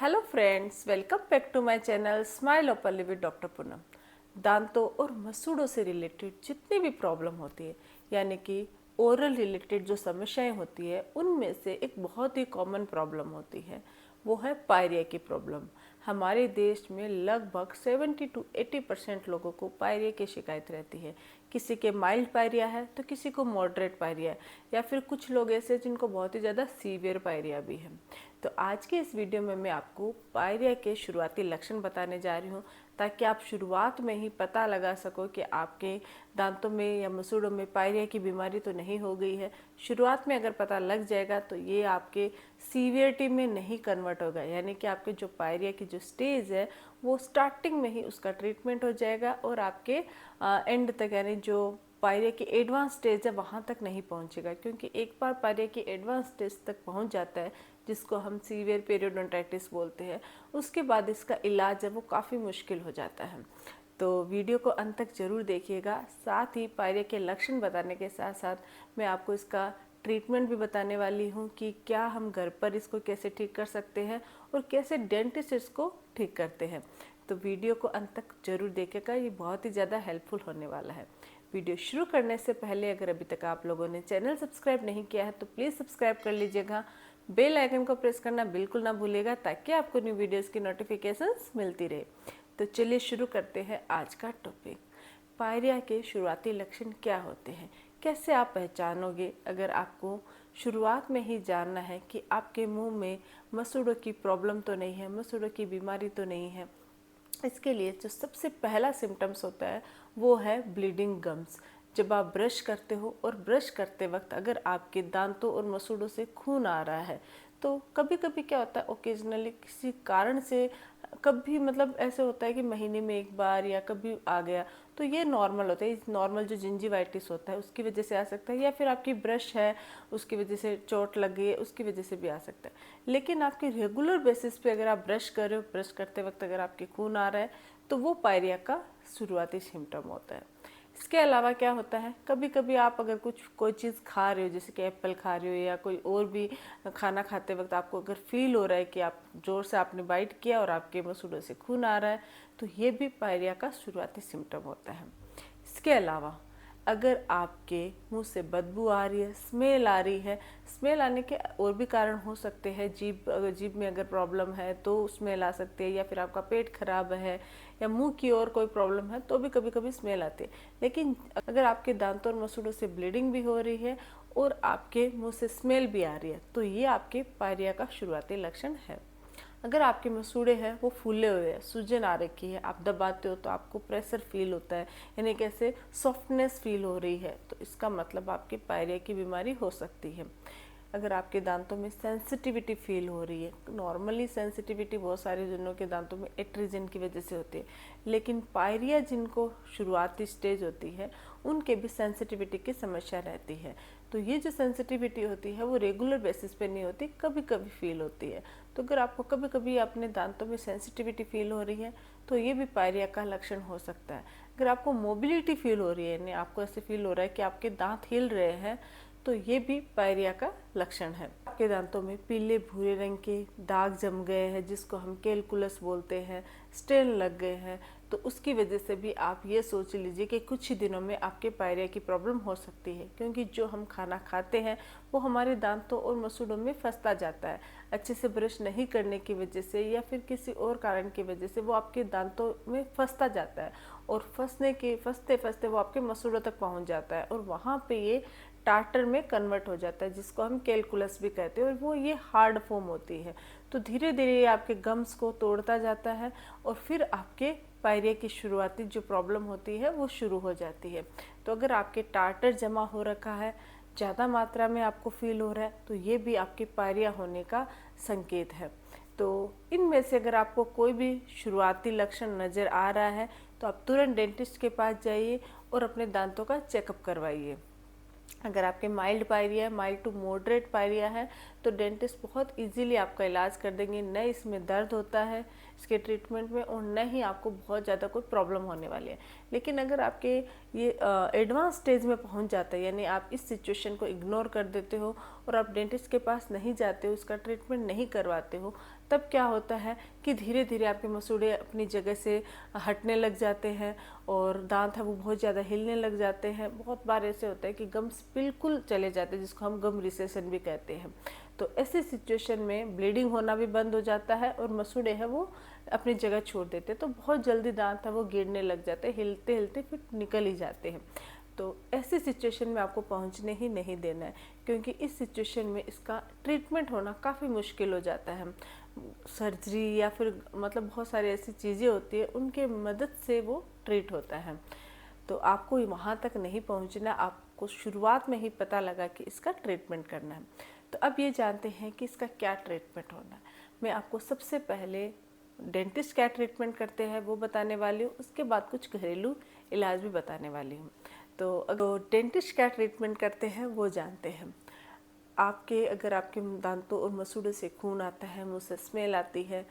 Hello friends, welcome back to my channel smile openly with doctor Poonam. दांतों और मसूड़ों से रिलेटेड जितनी भी प्रॉब्लम होती है, यानी कि ओरल रिलेटेड जो समस्याएं होती है, उनमें से एक बहुत ही कॉमन प्रॉब्लम होती है, वो है पायरिया की प्रॉब्लम। हमारे देश में लगभग 70 to 80% लोगों को पायरिया की शिकायत रहती है। किसी के माइल्ड पायरिया है तो किसी को मॉडरेट पायरिया है, या फिर कुछ लोग ऐसे जिनको बहुत ही ज़्यादा सीवियर पायरिया भी है। तो आज के इस वीडियो में मैं आपको पायरिया के शुरुआती लक्षण बताने जा रही हूँ, ताकि आप शुरुआत में ही पता लगा सको कि आपके दांतों में या मसूड़ों में पायरिया की बीमारी तो नहीं हो गई है। शुरुआत में अगर पता लग जाएगा तो ये आपके सीवियरिटी में नहीं कन्वर्ट होगा, यानी कि आपके जो पायरिया की जो स्टेज है वो स्टार्टिंग में ही उसका ट्रीटमेंट हो जाएगा और आपके एंड तक, यानी जो पायरिया की एडवांस स्टेज है वहाँ तक नहीं पहुँचेगा। क्योंकि एक बार पायरिया की एडवांस स्टेज तक पहुँच जाता है, जिसको हम सीवियर पेरियोडोंटाइटिस बोलते हैं, उसके बाद इसका इलाज है वो काफ़ी मुश्किल हो जाता है। तो वीडियो को अंत तक जरूर देखिएगा। साथ ही पायरिया के लक्षण बताने के साथ साथ मैं आपको इसका ट्रीटमेंट भी बताने वाली हूँ कि क्या हम घर पर इसको कैसे ठीक कर सकते हैं और कैसे डेंटिस्ट इसको ठीक करते हैं। तो वीडियो को अंत तक जरूर देखिएगा, ये बहुत ही ज़्यादा हेल्पफुल होने वाला है। वीडियो शुरू करने से पहले अगर अभी तक आप लोगों ने चैनल सब्सक्राइब नहीं किया है तो प्लीज़ सब्सक्राइब कर लीजिएगा। बेल आइकन को प्रेस करना बिल्कुल ना भूलिएगा, ताकि आपको न्यू वीडियोस की नोटिफिकेशंस मिलती रहे। तो चलिए शुरू करते हैं आज का टॉपिक। पायरिया के शुरुआती लक्षण क्या होते हैं, कैसे आप पहचानोगे। अगर आपको शुरुआत में ही जानना है कि आपके मुंह में मसूड़ों की प्रॉब्लम तो नहीं है, मसूड़ों की बीमारी तो नहीं है, इसके लिए जो सबसे पहला सिम्टम्स होता है वो है ब्लीडिंग गम्स। जब आप ब्रश करते हो और ब्रश करते वक्त अगर आपके दांतों और मसूड़ों से खून आ रहा है, तो कभी कभी क्या होता है, ओकेजनली किसी कारण से कभी मतलब ऐसे होता है कि महीने में एक बार या कभी आ गया, तो ये नॉर्मल होता है। नॉर्मल जो जिंजीवाइटिस होता है उसकी वजह से आ सकता है, या फिर आपकी ब्रश है उसकी वजह से चोट लग गई है उसकी वजह से भी आ सकता है। लेकिन आपके रेगुलर बेसिस पे अगर आप ब्रश कर रहे हो, ब्रश करते वक्त अगर आपके खून आ रहा है, तो वो पायरिया का शुरुआती सिम्टम होता है। इसके अलावा क्या होता है, कभी कभी आप अगर कोई चीज़ खा रहे हो, जैसे कि एप्पल खा रहे हो या कोई और भी खाना खाते वक्त आपको अगर फील हो रहा है कि आप जोर से आपने बाइट किया और आपके मसूड़ों से खून आ रहा है, तो ये भी पायरिया का शुरुआती सिम्टम होता है। इसके अलावा अगर आपके मुंह से बदबू आ रही है, स्मेल आ रही है, स्मेल आने के और भी कारण हो सकते हैं। जीभ में अगर प्रॉब्लम है तो स्मेल आ सकती है, या फिर आपका पेट खराब है या मुंह की और कोई प्रॉब्लम है तो भी कभी कभी स्मेल आती है। लेकिन अगर आपके दांतों और मसूड़ों से ब्लीडिंग भी हो रही है और आपके मुंह से स्मेल भी आ रही है, तो ये आपके पायरिया का शुरुआती लक्षण है। अगर आपके मसूड़े हैं वो फूले हुए हैं, सूजन आ रखी है, आप दबाते हो तो आपको प्रेशर फील होता है, यानी कैसे सॉफ्टनेस फील हो रही है, तो इसका मतलब आपके पायरिया की बीमारी हो सकती है। अगर आपके दांतों में सेंसिटिविटी फील हो रही है, नॉर्मली सेंसिटिविटी बहुत सारे जनों के दांतों में एट्रिजन की वजह से होती है, लेकिन पायरिया जिनको शुरुआती स्टेज होती है उनके भी सेंसिटिविटी की समस्या रहती है। तो ये जो सेंसिटिविटी होती है वो रेगुलर बेसिस पे नहीं होती, कभी कभी फील होती है। तो अगर आपको कभी कभी अपने दांतों में सेंसिटिविटी फील हो रही है तो ये भी पायरिया का लक्षण हो सकता है। अगर आपको मोबिलिटी फील हो रही है, यानी आपको ऐसे फील हो रहा है कि आपके दांत हिल रहे हैं, तो ये भी पायरिया का लक्षण है। आपके दांतों में पीले भूरे रंग के दाग जम गए हैं, जिसको हम कैलकुलस बोलते हैं, स्टेन लग गए हैं, तो उसकी वजह से भी आप ये सोच लीजिए कि कुछ ही दिनों में आपके पायरिया की प्रॉब्लम हो सकती है। क्योंकि जो हम खाना खाते हैं वो हमारे दांतों और मसूड़ों में फंसता जाता है, अच्छे से ब्रश नहीं करने की वजह से या फिर किसी और कारण की वजह से वो आपके दांतों में फंसता जाता है, और फंसते फंसते वो आपके मसूड़ों तक पहुंच जाता है, और वहाँ पे ये टार्टर में कन्वर्ट हो जाता है, जिसको हम कैलकुलस भी कहते हैं, और वो ये हार्ड फॉर्म होती है। तो धीरे धीरे ये आपके गम्स को तोड़ता जाता है और फिर आपके पायरिया की शुरुआती जो प्रॉब्लम होती है वो शुरू हो जाती है। तो अगर आपके टार्टर जमा हो रखा है, ज़्यादा मात्रा में आपको फील हो रहा है, तो ये भी आपके पायरिया होने का संकेत है। तो इनमें से अगर आपको कोई भी शुरुआती लक्षण नज़र आ रहा है तो आप तुरंत डेंटिस्ट के पास जाइए और अपने दांतों का चेकअप करवाइए। अगर आपके माइल्ड पायरिया है, माइल्ड टू मॉडरेट पायरिया है, तो डेंटिस्ट बहुत इजीली आपका इलाज कर देंगे। न इसमें दर्द होता है इसके ट्रीटमेंट में, और न ही आपको बहुत ज़्यादा कोई प्रॉब्लम होने वाली है। लेकिन अगर आपके ये एडवांस स्टेज में पहुंच जाता है, यानी आप इस सिचुएशन को इग्नोर कर देते हो और आप डेंटिस्ट के पास नहीं जाते हो, इसका ट्रीटमेंट नहीं करवाते हो, तब क्या होता है कि धीरे धीरे आपके मसूड़े अपनी जगह से हटने लग जाते हैं और दांत है वो बहुत ज़्यादा हिलने लग जाते हैं। बहुत बार ऐसे होता है कि गम्स बिल्कुल चले जाते हैं, जिसको हम गम रिसेशन भी कहते हैं। तो ऐसे सिचुएशन में ब्लीडिंग होना भी बंद हो जाता है और मसूड़े हैं वो अपनी जगह छोड़ देते हैं। तो बहुत जल्दी दांत है वो गिरने लग जाते हैं, हिलते हिलते फिर निकल ही जाते हैं। तो ऐसी सिचुएशन में आपको पहुंचने ही नहीं देना है, क्योंकि इस सिचुएशन में इसका ट्रीटमेंट होना काफ़ी मुश्किल हो जाता है। सर्जरी या फिर मतलब बहुत सारी ऐसी चीज़ें होती है, उनके मदद से वो ट्रीट होता है। तो आपको वहाँ तक नहीं पहुँचना, आपको शुरुआत में ही पता लगा कि इसका ट्रीटमेंट करना है। तो अब ये जानते हैं कि इसका क्या ट्रीटमेंट होना है। मैं आपको सबसे पहले डेंटिस्ट क्या ट्रीटमेंट करते हैं वो बताने वाली हूँ, उसके बाद कुछ घरेलू इलाज भी बताने वाली हूँ। तो अगर डेंटिस्ट क्या ट्रीटमेंट करते हैं वो जानते हैं। अगर आपके दांतों और मसूड़ों से खून आता है, मुंह से स्मेल आती है,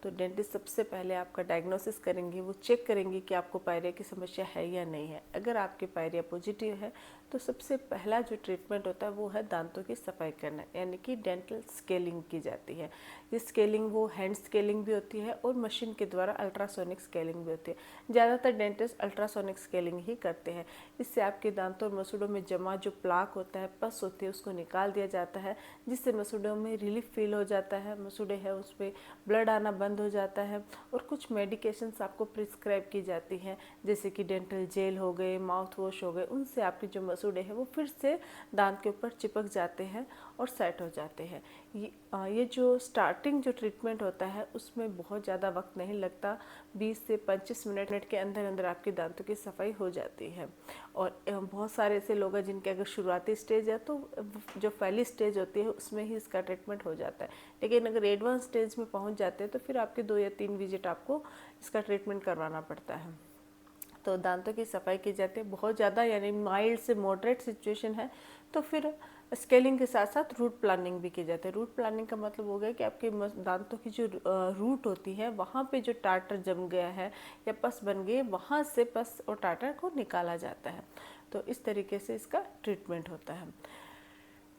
तो डेंटिस्ट सबसे पहले आपका डायग्नोसिस करेंगे। वो चेक करेंगे कि आपको पायरिया की समस्या है या नहीं है। अगर आपके पायरिया पॉजिटिव है तो सबसे पहला जो ट्रीटमेंट होता है वो है दांतों की सफाई करना, यानी कि डेंटल स्केलिंग की जाती है। ये स्केलिंग वो हैंड स्केलिंग भी होती है और मशीन के द्वारा अल्ट्रासोनिक स्केलिंग भी होती है। ज़्यादातर डेंटिस्ट अल्ट्रासोनिक स्केलिंग ही करते हैं। इससे आपके दांतों और मसूड़ों में जमा जो प्लाक होता है, पस होती है, उसको निकाल दिया जाता है, जिससे मसूड़ों में रिलीफ फील हो जाता है। मसूड़े है उस पर ब्लड आना बंद हो जाता है। और कुछ मेडिकेशंस आपको प्रिस्क्राइब की जाती हैं, जैसे कि डेंटल जेल हो गए, माउथ वॉश हो गए। उनसे आपके जो मसूड़े हैं वो फिर से दांत के ऊपर चिपक जाते हैं और सेट हो जाते हैं। ये जो स्टार्टिंग जो ट्रीटमेंट होता है उसमें बहुत ज़्यादा वक्त नहीं लगता, 20 से 25 मिनट के अंदर अंदर आपके दांतों की सफाई हो जाती है। और बहुत सारे ऐसे लोग हैं जिनके अगर शुरुआती स्टेज है तो जो पहली स्टेज होती है उसमें ही इसका ट्रीटमेंट हो जाता है। लेकिन अगर एडवांस स्टेज में पहुंच जाते हैं तो फिर आपके 2 या 3 विजिट आपको इसका ट्रीटमेंट करवाना पड़ता है। तो दांतों की सफाई की जाती है। बहुत ज़्यादा यानी माइल्ड से मॉडरेट सिचुएशन है तो फिर स्केलिंग के साथ साथ रूट प्लानिंग भी की जाती है। रूट प्लानिंग का मतलब हो गया कि आपके दांतों की जो रूट होती है वहाँ पे जो टाटर जम गया है या पस बन गई है, वहाँ से पस और टाटर को निकाला जाता है। तो इस तरीके से इसका ट्रीटमेंट होता है।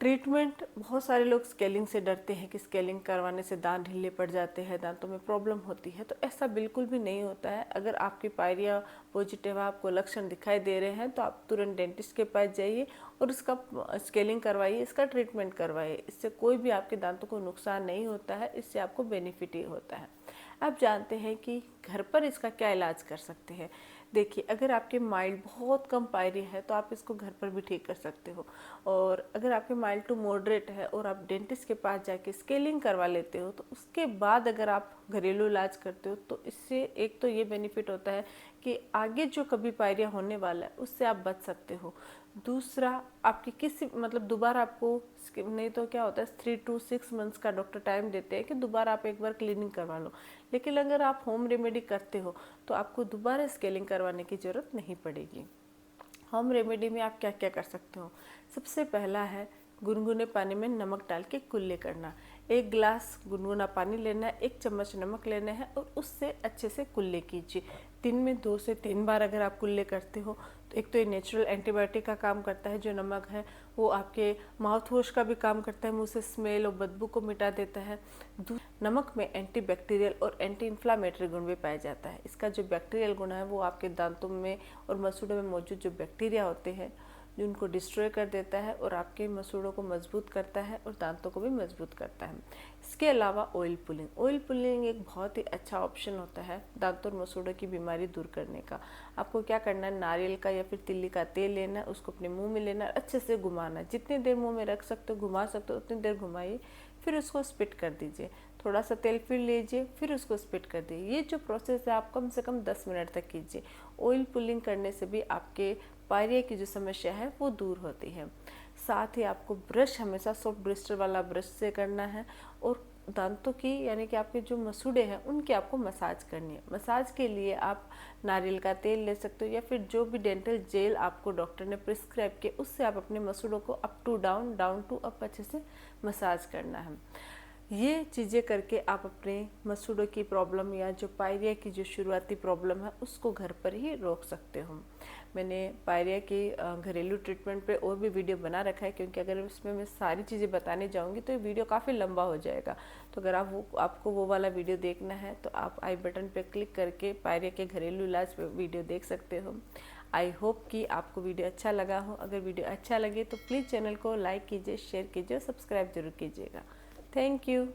ट्रीटमेंट, बहुत सारे लोग स्केलिंग से डरते हैं कि स्केलिंग करवाने से दांत ढीले पड़ जाते हैं, दांतों में प्रॉब्लम होती है। तो ऐसा बिल्कुल भी नहीं होता है। अगर आपकी पायरिया पॉजिटिव, आपको लक्षण दिखाई दे रहे हैं तो आप तुरंत डेंटिस्ट के पास जाइए और इसका स्केलिंग करवाइए, इसका ट्रीटमेंट करवाइए। इससे कोई भी आपके दांतों को नुकसान नहीं होता है, इससे आपको बेनिफिट ही होता है। अब जानते हैं कि घर पर इसका क्या इलाज कर सकते हैं। देखिए, अगर आपके माइल्ड बहुत कम पायरिया है तो आप इसको घर पर भी ठीक कर सकते हो। और अगर आपके माइल्ड टू मॉडरेट है और आप डेंटिस्ट के पास जाके स्केलिंग करवा लेते हो तो उसके बाद अगर आप घरेलू इलाज करते हो तो इससे एक तो ये बेनिफिट होता है कि आगे जो कभी पायरिया होने वाला है उससे आप बच सकते हो। दूसरा, आपकी किसी मतलब दोबारा आपको, नहीं तो क्या होता है 3 to 6 मंथ्स का डॉक्टर टाइम देते हैं कि दोबारा आप एक बार क्लीनिंग करवा लो। लेकिन अगर आप होम रेमेडी करते हो तो आपको दोबारा स्केलिंग करवाने की ज़रूरत नहीं पड़ेगी। होम रेमेडी में आप क्या क्या कर सकते हो। सबसे पहला है गुनगुने पानी में नमक डाल के कुल्ले करना। 1 गिलास गुनगुना पानी लेना है, 1 चम्मच नमक लेना है और उससे अच्छे से कुल्ले कीजिए। दिन में 2 से 3 बार अगर आप कुल्ले करते हो तो एक तो ये नेचुरल एंटीबायोटिक का काम करता है। जो नमक है वो आपके माउथ वॉश का भी काम करता है, मुंह से स्मेल और बदबू को मिटा देता है। नमक में एंटीबैक्टीरियल और एंटी इन्फ्लामेटरी गुण भी पाया जाता है। इसका जो बैक्टीरियल गुण है वो आपके दांतों में और मसूड़ों में मौजूद जो बैक्टीरिया होते हैं जो उनको डिस्ट्रॉय कर देता है और आपके मसूड़ों को मजबूत करता है और दांतों को भी मजबूत करता है। इसके अलावा ऑयल पुलिंग एक बहुत ही अच्छा ऑप्शन होता है दांतों और मसूड़ों की बीमारी दूर करने का। आपको क्या करना है, नारियल का या फिर तिल्ली का तेल लेना है, उसको अपने मुंह में लेना है, अच्छे से घुमाना है। जितनी देर मुंह में रख सकते हो, घुमा सकते हो उतनी देर घुमाइए, फिर उसको स्पिट कर दीजिए। थोड़ा सा तेल फिर लीजिए, फिर उसको स्पिट कर दीजिए। ये जो प्रोसेस है आप कम से कम 10 मिनट तक कीजिए। ऑयल पुलिंग करने से भी आपके पायरिया की जो समस्या है वो दूर होती है। साथ ही आपको ब्रश हमेशा सॉफ्ट ब्रिस्टर वाला ब्रश से करना है और दांतों की यानी कि आपके जो मसूड़े हैं उनकी आपको मसाज करनी है। मसाज के लिए आप नारियल का तेल ले सकते हो या फिर जो भी डेंटल जेल आपको डॉक्टर ने प्रिस्क्राइब किया उससे आप अपने मसूड़ों को up to down, down to up अच्छे से मसाज करना है। ये चीज़ें करके आप अपने मसूड़ों की प्रॉब्लम या जो पायरिया की जो शुरुआती प्रॉब्लम है उसको घर पर ही रोक सकते हो। मैंने पायरिया की घरेलू ट्रीटमेंट पे और भी वीडियो बना रखा है, क्योंकि अगर उसमें मैं सारी चीज़ें बताने जाऊंगी तो ये वीडियो काफ़ी लंबा हो जाएगा। तो अगर आपको वो वाला वीडियो देखना है तो आप आई बटन पे क्लिक करके पायरिया के घरेलू इलाज पे वीडियो देख सकते हो। आई होप कि आपको वीडियो अच्छा लगा हो। अगर वीडियो अच्छा लगे तो प्लीज़ चैनल को लाइक कीजिए, शेयर कीजिए और सब्सक्राइब जरूर कीजिएगा। Thank you.